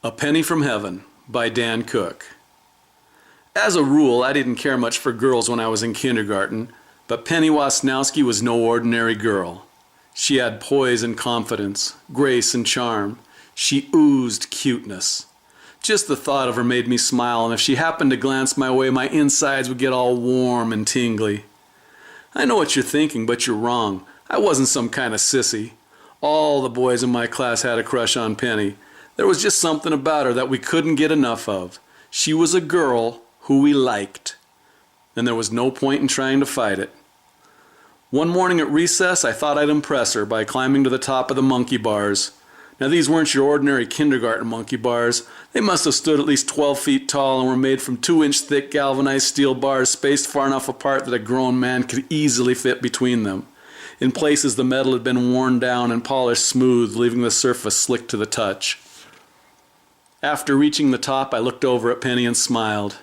A Penny from Heaven by Dan Cook. As a rule, I didn't care much for girls when I was in kindergarten, but Penny Wasnowski was no ordinary girl. She had poise and confidence, grace and charm. She oozed cuteness. Just the thought of her made me smile, and if she happened to glance my way, my insides would get all warm and tingly. I know what you're thinking, but you're wrong. I wasn't some kind of sissy. All the boys in my class had a crush on Penny. There was just something about her that we couldn't get enough of. She was a girl who we liked, and there was no point in trying to fight it. One morning at recess, I thought I'd impress her by climbing to the top of the monkey bars. Now, these weren't your ordinary kindergarten monkey bars. They must have stood at least 12 feet tall and were made from 2-inch thick galvanized steel bars spaced far enough apart that a grown man could easily fit between them. In places, the metal had been worn down and polished smooth, leaving the surface slick to the touch. After reaching the top, I looked over at Penny and smiled.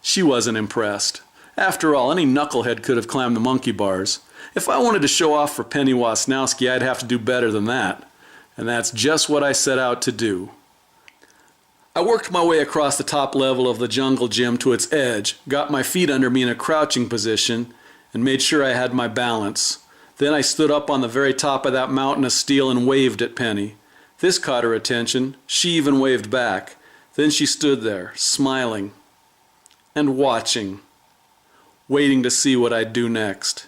She wasn't impressed. After all, any knucklehead could have climbed the monkey bars. If I wanted to show off for Penny Wasnowski, I'd have to do better than that. And that's just what I set out to do. I worked my way across the top level of the jungle gym to its edge, got my feet under me in a crouching position, and made sure I had my balance. Then I stood up on the very top of that mountain of steel and waved at Penny. This caught her attention. She even waved back. Then she stood there, smiling and watching, waiting to see what I'd do next.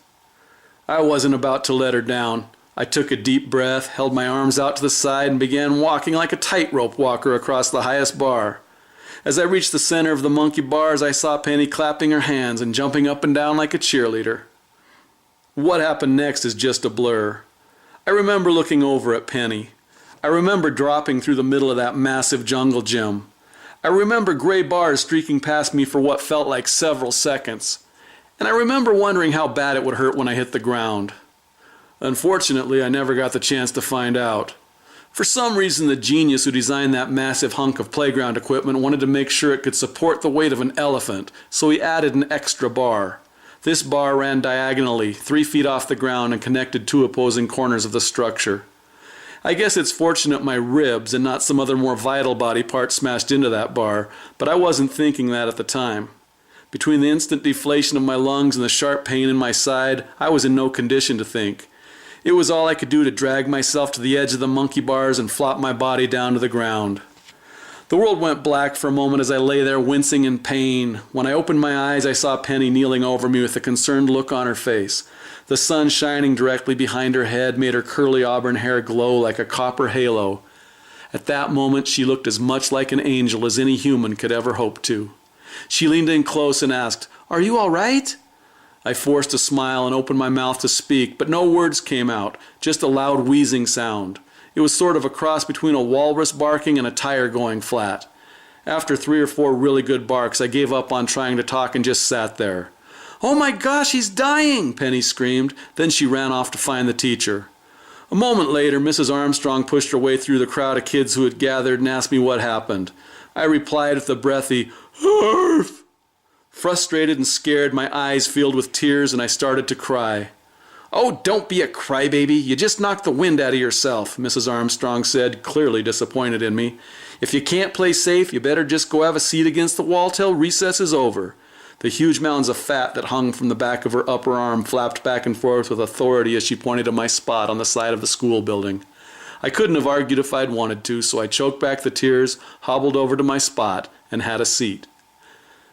I wasn't about to let her down. I took a deep breath, held my arms out to the side, and began walking like a tightrope walker across the highest bar. As I reached the center of the monkey bars, I saw Penny clapping her hands and jumping up and down like a cheerleader. What happened next is just a blur. I remember looking over at Penny. I remember dropping through the middle of that massive jungle gym. I remember gray bars streaking past me for what felt like several seconds. And I remember wondering how bad it would hurt when I hit the ground. Unfortunately, I never got the chance to find out. For some reason, the genius who designed that massive hunk of playground equipment wanted to make sure it could support the weight of an elephant, so he added an extra bar. This bar ran diagonally, 3 feet off the ground, and connected two opposing corners of the structure. I guess it's fortunate my ribs and not some other more vital body part smashed into that bar, but I wasn't thinking that at the time. Between the instant deflation of my lungs and the sharp pain in my side, I was in no condition to think. It was all I could do to drag myself to the edge of the monkey bars and flop my body down to the ground. The world went black for a moment as I lay there wincing in pain. When I opened my eyes, I saw Penny kneeling over me with a concerned look on her face. The sun shining directly behind her head made her curly auburn hair glow like a copper halo. At that moment, she looked as much like an angel as any human could ever hope to. She leaned in close and asked, "Are you all right?" I forced a smile and opened my mouth to speak, but no words came out, just a loud wheezing sound. It was sort of a cross between a walrus barking and a tire going flat. After 3 or 4 really good barks, I gave up on trying to talk and just sat there. "Oh my gosh, he's dying!" Penny screamed. Then she ran off to find the teacher. A moment later, Mrs. Armstrong pushed her way through the crowd of kids who had gathered and asked me what happened. I replied with a breathy, "Arf!" Frustrated and scared, my eyes filled with tears, and I started to cry. "Oh, don't be a crybaby. You just knocked the wind out of yourself," Mrs. Armstrong said, clearly disappointed in me. "If you can't play safe, you better just go have a seat against the wall till recess is over." The huge mounds of fat that hung from the back of her upper arm flapped back and forth with authority as she pointed to my spot on the side of the school building. I couldn't have argued if I'd wanted to, so I choked back the tears, hobbled over to my spot, and had a seat.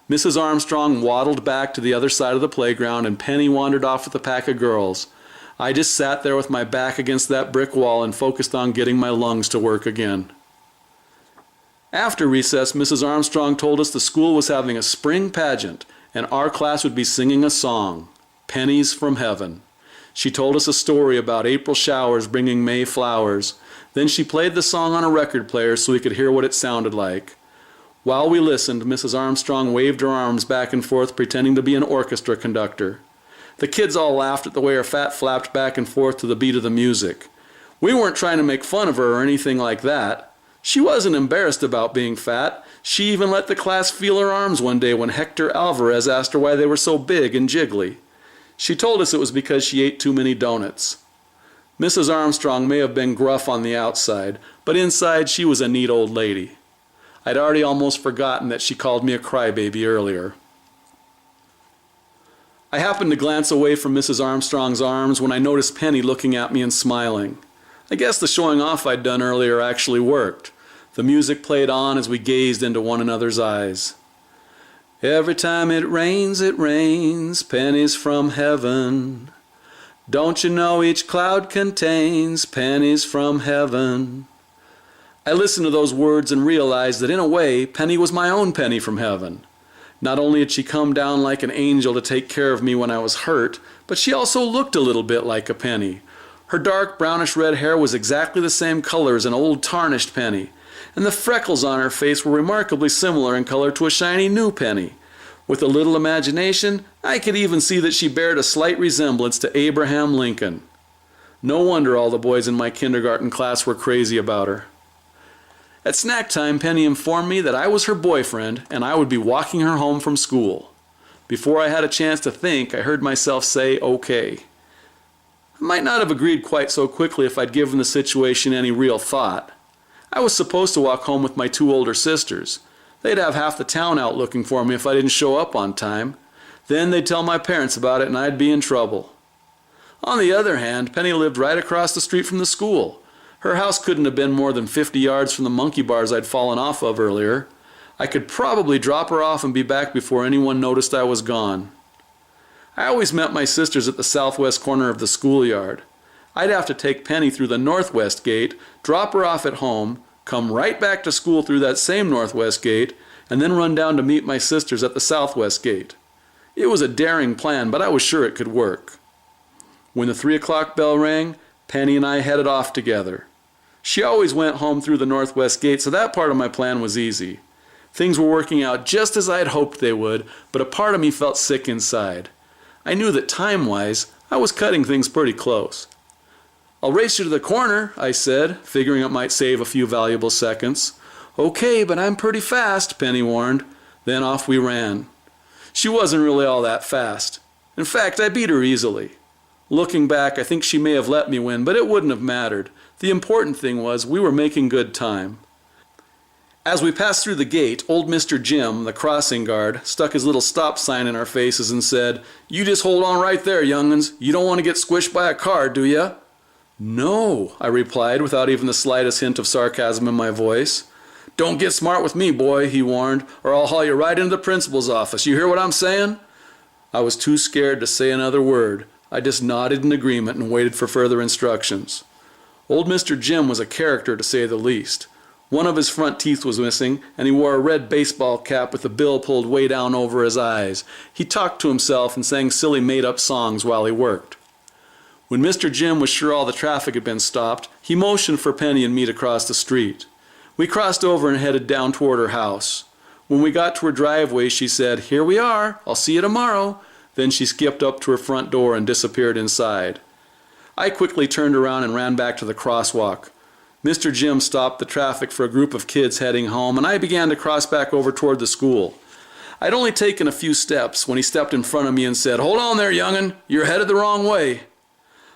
Mrs. Armstrong waddled back to the other side of the playground, and Penny wandered off with a pack of girls. I just sat there with my back against that brick wall and focused on getting my lungs to work again. After recess, Mrs. Armstrong told us the school was having a spring pageant, and our class would be singing a song, "Pennies from Heaven." She told us a story about April showers bringing May flowers. Then she played the song on a record player so we could hear what it sounded like. While we listened, Mrs. Armstrong waved her arms back and forth, pretending to be an orchestra conductor. The kids all laughed at the way her fat flapped back and forth to the beat of the music. We weren't trying to make fun of her or anything like that. She wasn't embarrassed about being fat. She even let the class feel her arms one day when Hector Alvarez asked her why they were so big and jiggly. She told us it was because she ate too many donuts. Mrs. Armstrong may have been gruff on the outside, but inside she was a neat old lady. I'd already almost forgotten that she called me a crybaby earlier. I happened to glance away from Mrs. Armstrong's arms when I noticed Penny looking at me and smiling. I guess the showing off I'd done earlier actually worked. The music played on as we gazed into one another's eyes. Every time it rains, pennies from heaven. Don't you know each cloud contains pennies from heaven? I listened to those words and realized that in a way, Penny was my own penny from heaven. Not only had she come down like an angel to take care of me when I was hurt, but she also looked a little bit like a penny. Her dark brownish red hair was exactly the same color as an old tarnished penny, and the freckles on her face were remarkably similar in color to a shiny new penny. With a little imagination, I could even see that she bared a slight resemblance to Abraham Lincoln. No wonder all the boys in my kindergarten class were crazy about her. At snack time, Penny informed me that I was her boyfriend and I would be walking her home from school. Before I had a chance to think, I heard myself say, okay. I might not have agreed quite so quickly if I'd given the situation any real thought. I was supposed to walk home with my two older sisters. They'd have half the town out looking for me if I didn't show up on time. Then they'd tell my parents about it and I'd be in trouble. On the other hand, Penny lived right across the street from the school. Her house couldn't have been more than 50 yards from the monkey bars I'd fallen off of earlier. I could probably drop her off and be back before anyone noticed I was gone. I always met my sisters at the southwest corner of the schoolyard. I'd have to take Penny through the northwest gate, drop her off at home, come right back to school through that same northwest gate, and then run down to meet my sisters at the southwest gate. It was a daring plan, but I was sure it could work. When the 3 o'clock bell rang, Penny and I headed off together. She always went home through the northwest gate, so that part of my plan was easy. Things were working out just as I had hoped they would, but a part of me felt sick inside. I knew that time-wise, I was cutting things pretty close. I'll race you to the corner, I said, figuring it might save a few valuable seconds. Okay, but I'm pretty fast, Penny warned. Then off we ran. She wasn't really all that fast. In fact, I beat her easily. Looking back, I think she may have let me win, but it wouldn't have mattered. The important thing was we were making good time. As we passed through the gate, old Mr. Jim, the crossing guard, stuck his little stop sign in our faces and said, "You just hold on right there, young'uns. You don't want to get squished by a car, do ya?" "No," I replied without even the slightest hint of sarcasm in my voice. "Don't get smart with me, boy," he warned, "or I'll haul you right into the principal's office. You hear what I'm saying?" I was too scared to say another word. I just nodded in agreement and waited for further instructions. Old Mr. Jim was a character, to say the least. One of his front teeth was missing, and he wore a red baseball cap with the bill pulled way down over his eyes. He talked to himself and sang silly made-up songs while he worked. When Mr. Jim was sure all the traffic had been stopped, he motioned for Penny and me to cross the street. We crossed over and headed down toward her house. When we got to her driveway, she said, "Here we are. I'll see you tomorrow." Then she skipped up to her front door and disappeared inside. I quickly turned around and ran back to the crosswalk. Mr. Jim stopped the traffic for a group of kids heading home, and I began to cross back over toward the school. I'd only taken a few steps when he stepped in front of me and said, "Hold on there, young'un. You're headed the wrong way."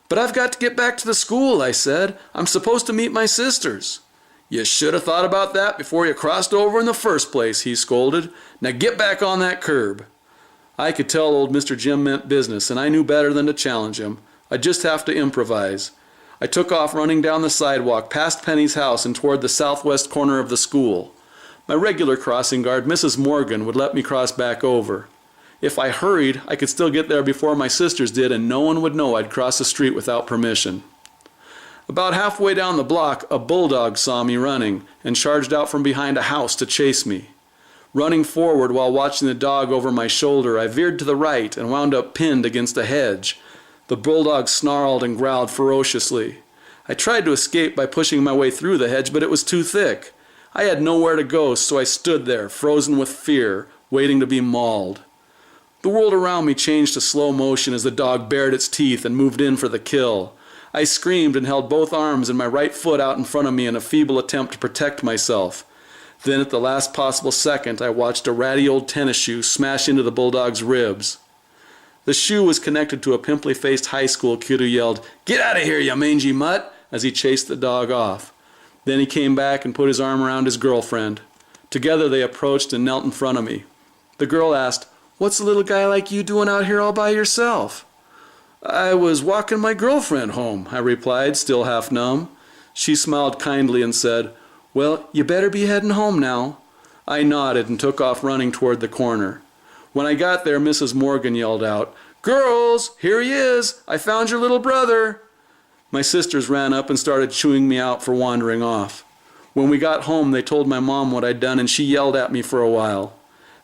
"But I've got to get back to the school," I said. "I'm supposed to meet my sisters." "You should have thought about that before you crossed over in the first place," he scolded. "Now get back on that curb." I could tell old Mr. Jim meant business, and I knew better than to challenge him. I'd just have to improvise. I took off running down the sidewalk, past Penny's house and toward the southwest corner of the school. My regular crossing guard, Mrs. Morgan, would let me cross back over. If I hurried, I could still get there before my sisters did, and no one would know I'd crossed the street without permission. About halfway down the block, a bulldog saw me running and charged out from behind a house to chase me. Running forward while watching the dog over my shoulder, I veered to the right and wound up pinned against a hedge. The bulldog snarled and growled ferociously. I tried to escape by pushing my way through the hedge, but it was too thick. I had nowhere to go, so I stood there, frozen with fear, waiting to be mauled. The world around me changed to slow motion as the dog bared its teeth and moved in for the kill. I screamed and held both arms and my right foot out in front of me in a feeble attempt to protect myself. Then at the last possible second, I watched a ratty old tennis shoe smash into the bulldog's ribs. The shoe was connected to a pimply-faced high school kid who yelled, "Get out of here, you mangy mutt," as he chased the dog off. Then he came back and put his arm around his girlfriend. Together they approached and knelt in front of me. The girl asked, "What's a little guy like you doing out here all by yourself?" "I was walking my girlfriend home," I replied, still half numb. She smiled kindly and said, "Well, you better be heading home now." I nodded and took off running toward the corner. When I got there, Mrs. Morgan yelled out, "Girls, here he is! I found your little brother!" My sisters ran up and started chewing me out for wandering off. When we got home, they told my mom what I'd done, and she yelled at me for a while.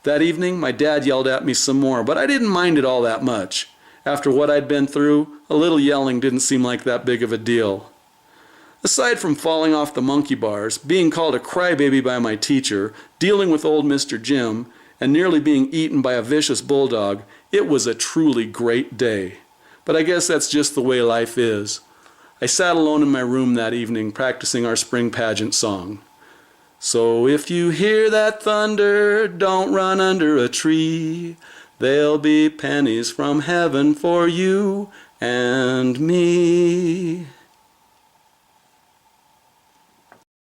That evening, my dad yelled at me some more, but I didn't mind it all that much. After what I'd been through, a little yelling didn't seem like that big of a deal. Aside from falling off the monkey bars, being called a crybaby by my teacher, dealing with old Mr. Jim, and nearly being eaten by a vicious bulldog, it was a truly great day. But I guess that's just the way life is. I sat alone in my room that evening practicing our spring pageant song. So if you hear that thunder, don't run under a tree. There'll be pennies from heaven for you and me.